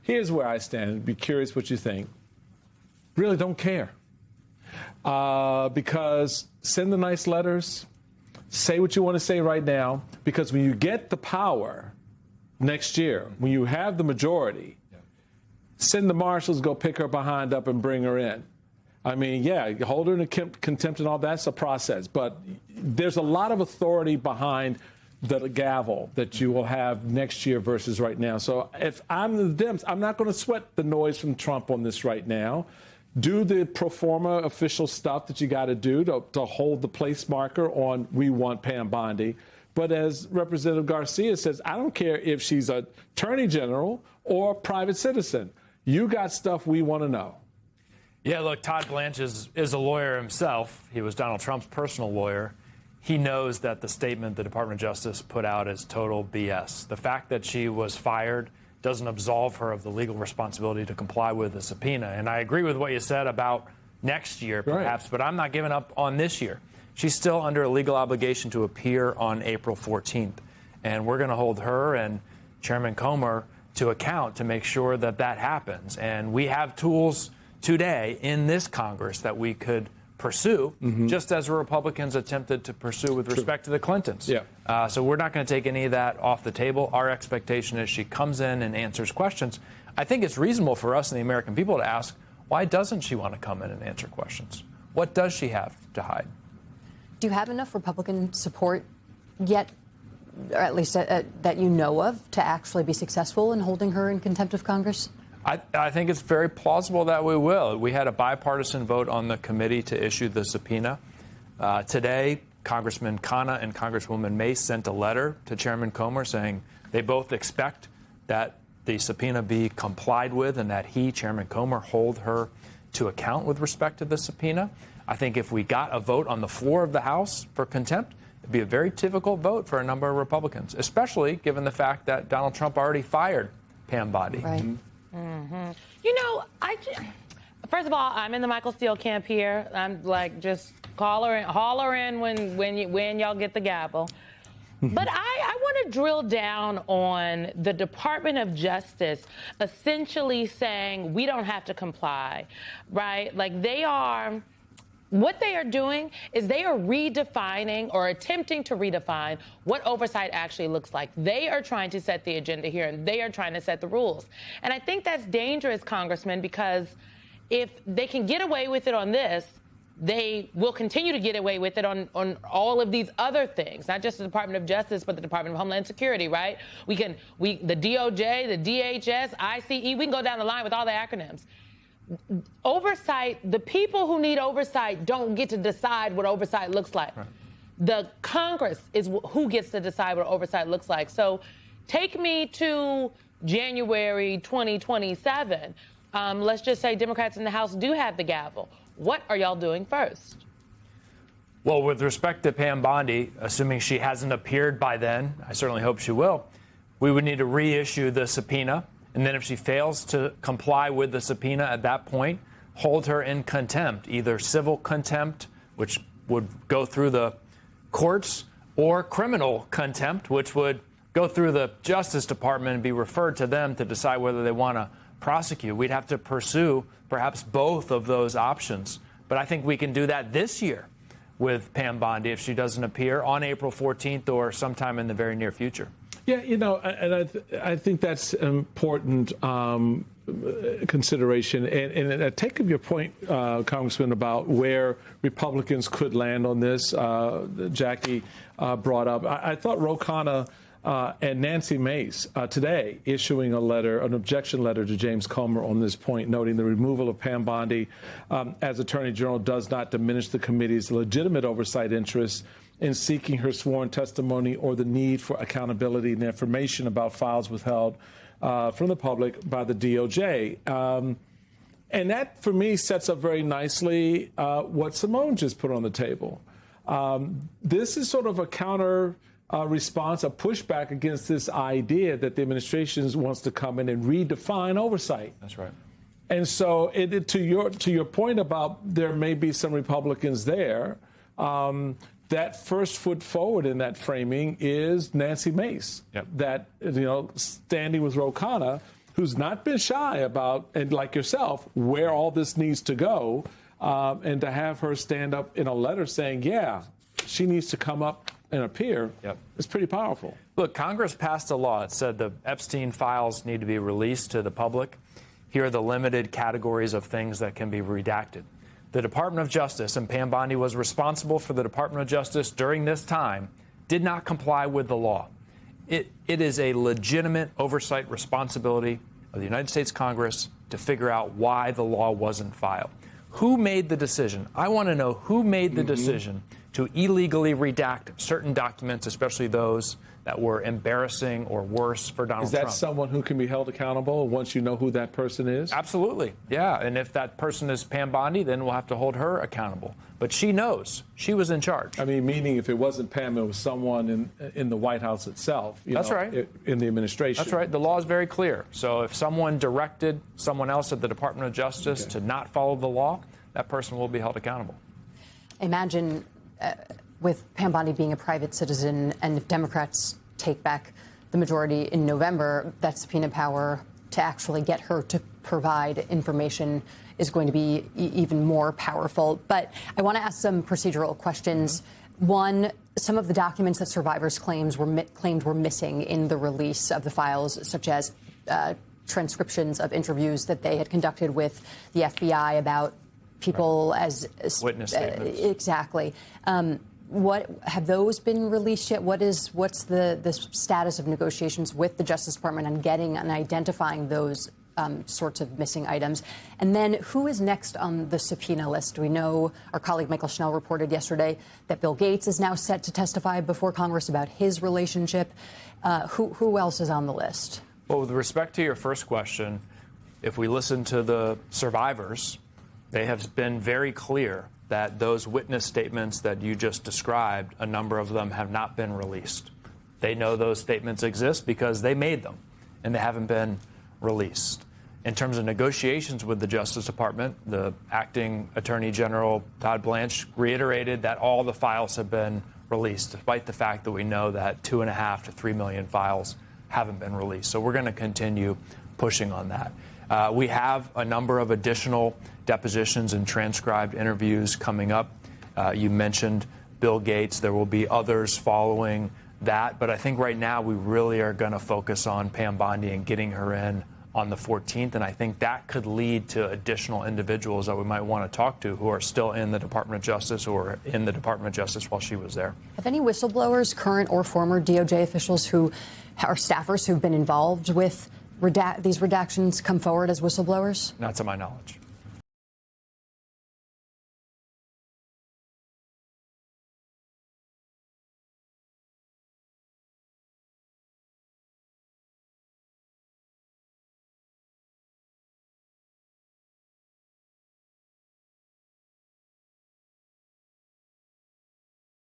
Here's where I stand. Be curious what you think. Really don't care. Because send the nice letters, say what you want to say right now, because when you get the power next year, when you have the majority, send the marshals, go pick her behind up and bring her in. I mean, yeah, hold her in contempt and all that's a process, but there's a lot of authority behind the gavel that you will have next year versus right now. So if I'm the Dems, I'm not going to sweat the noise from Trump on this right now. Do the pro forma official stuff that you got to do to hold the place marker on we want Pam Bondi. But as Representative Garcia says, I don't care if she's an attorney general or a private citizen. You got stuff we want to know. Yeah, look, Todd Blanche is a lawyer himself. He was Donald Trump's personal lawyer. He knows that the statement the Department of Justice put out is total BS. The fact that she was fired doesn't absolve her of the legal responsibility to comply with the subpoena. And I agree with what you said about next year, perhaps, right, but I'm not giving up on this year. She's still under a legal obligation to appear on April 14th. And we're going to hold her and Chairman Comer to account to make sure that that happens. And we have tools today in this Congress that we could pursue, just as the Republicans attempted to pursue with respect to the Clintons. Yeah. So we're not going to take any of that off the table. Our expectation is she comes in and answers questions. I think it's reasonable for us and the American people to ask, why doesn't she want to come in and answer questions? What does she have to hide? Do you have enough Republican support yet, or at least that you know of, to actually be successful in holding her in contempt of Congress? I think it's very plausible that we will. We had a bipartisan vote on the committee to issue the subpoena. Today, Congressman Khanna and Congresswoman Mace sent a letter to Chairman Comer saying they both expect that the subpoena be complied with and that he, Chairman Comer, hold her to account with respect to the subpoena. I think if we got a vote on the floor of the House for contempt, it'd be a very difficult vote for a number of Republicans, especially given the fact that Donald Trump already fired Pam Bondi. Right. You know, first of all, I'm in the Michael Steele camp here. I'm like, just holler in when y'all get the gavel. But I want to drill down on the Department of Justice essentially saying we don't have to comply, right? Like what they are doing is they are redefining or attempting to redefine what oversight actually looks like. They are trying to set the agenda here, and they are trying to set the rules. And I think that's dangerous, Congressman, because if they can get away with it on this, they will continue to get away with it on all of these other things, not just the Department of Justice, but the Department of Homeland Security, right? The DOJ, the DHS, ICE, we can go down the line with all the acronyms. Oversight, the people who need oversight don't get to decide what oversight looks like. Right. The Congress is who gets to decide what oversight looks like. So take me to January 2027. Let's just say Democrats in the House do have the gavel. What are y'all doing first? Well, with respect to Pam Bondi, assuming she hasn't appeared by then, I certainly hope she will, we would need to reissue the subpoena. And then if she fails to comply with the subpoena at that point, hold her in contempt, either civil contempt, which would go through the courts, or criminal contempt, which would go through the Justice Department and be referred to them to decide whether they want to prosecute. We'd have to pursue perhaps both of those options. But I think we can do that this year with Pam Bondi if she doesn't appear on April 14th or sometime in the very near future. Yeah, you know, and I think that's an important consideration. And I take up your point, Congressman, about where Republicans could land on this. Jackie brought up. I thought Ro Khanna and Nancy Mace today issuing an objection letter to James Comer on this point, noting the removal of Pam Bondi as Attorney General does not diminish the committee's legitimate oversight interests in seeking her sworn testimony or the need for accountability and information about files withheld from the public by the DOJ. And that, for me, sets up very nicely what Simone just put on the table. This is sort of a counter response, a pushback against this idea that the administration wants to come in and redefine oversight. That's right. And so to your point about there may be some Republicans there, that first foot forward in that framing is Nancy Mace. Yep. That, standing with Ro Khanna, who's not been shy about, and like yourself, where all this needs to go, and to have her stand up in a letter saying, yeah, she needs to come up and appear, is pretty powerful. Look, Congress passed a law. It said the Epstein files need to be released to the public. Here are the limited categories of things that can be redacted. The Department of Justice, and Pam Bondi was responsible for the Department of Justice during this time, did not comply with the law. It is a legitimate oversight responsibility of the United States Congress to figure out why the law wasn't filed. Who made the decision? I want to know who made the decision to illegally redact certain documents, especially those that were embarrassing or worse for Donald Trump. Is that someone who can be held accountable once you know who that person is? Absolutely, yeah. And if that person is Pam Bondi, then we'll have to hold her accountable. But she knows. She was in charge. I mean, meaning if it wasn't Pam, it was someone in the White House itself. That's right. In the administration. That's right. The law is very clear. So if someone directed someone else at the Department of Justice to not follow the law, that person will be held accountable. Imagine with Pam Bondi being a private citizen, and if Democrats take back the majority in November, that subpoena power to actually get her to provide information is going to be even more powerful. But I want to ask some procedural questions. One, some of the documents that survivors claimed were missing in the release of the files, such as transcriptions of interviews that they had conducted with the FBI about people as witness statements. Exactly. What have those been released yet? What's the status of negotiations with the Justice Department on getting and identifying those sorts of missing items? And then who is next on the subpoena list? We know our colleague Michael Schnell reported yesterday that Bill Gates is now set to testify before Congress about his relationship. Who else is on the list? Well, with respect to your first question, if we listen to the survivors, they have been very clear that those witness statements that you just described, a number of them have not been released. They know those statements exist because they made them, and they haven't been released. In terms of negotiations with the Justice Department, the acting Attorney General Todd Blanche reiterated that all the files have been released, despite the fact that we know that 2.5 to 3 million files haven't been released. So we're going to continue pushing on that. We have a number of additional depositions and transcribed interviews coming up. You mentioned Bill Gates. There will be others following that. But I think right now we really are going to focus on Pam Bondi and getting her in on the 14th. And I think that could lead to additional individuals that we might want to talk to who are still in the Department of Justice or in the Department of Justice while she was there. Have any whistleblowers, current or former DOJ officials who are staffers who've been involved with these redactions come forward as whistleblowers? Not to my knowledge.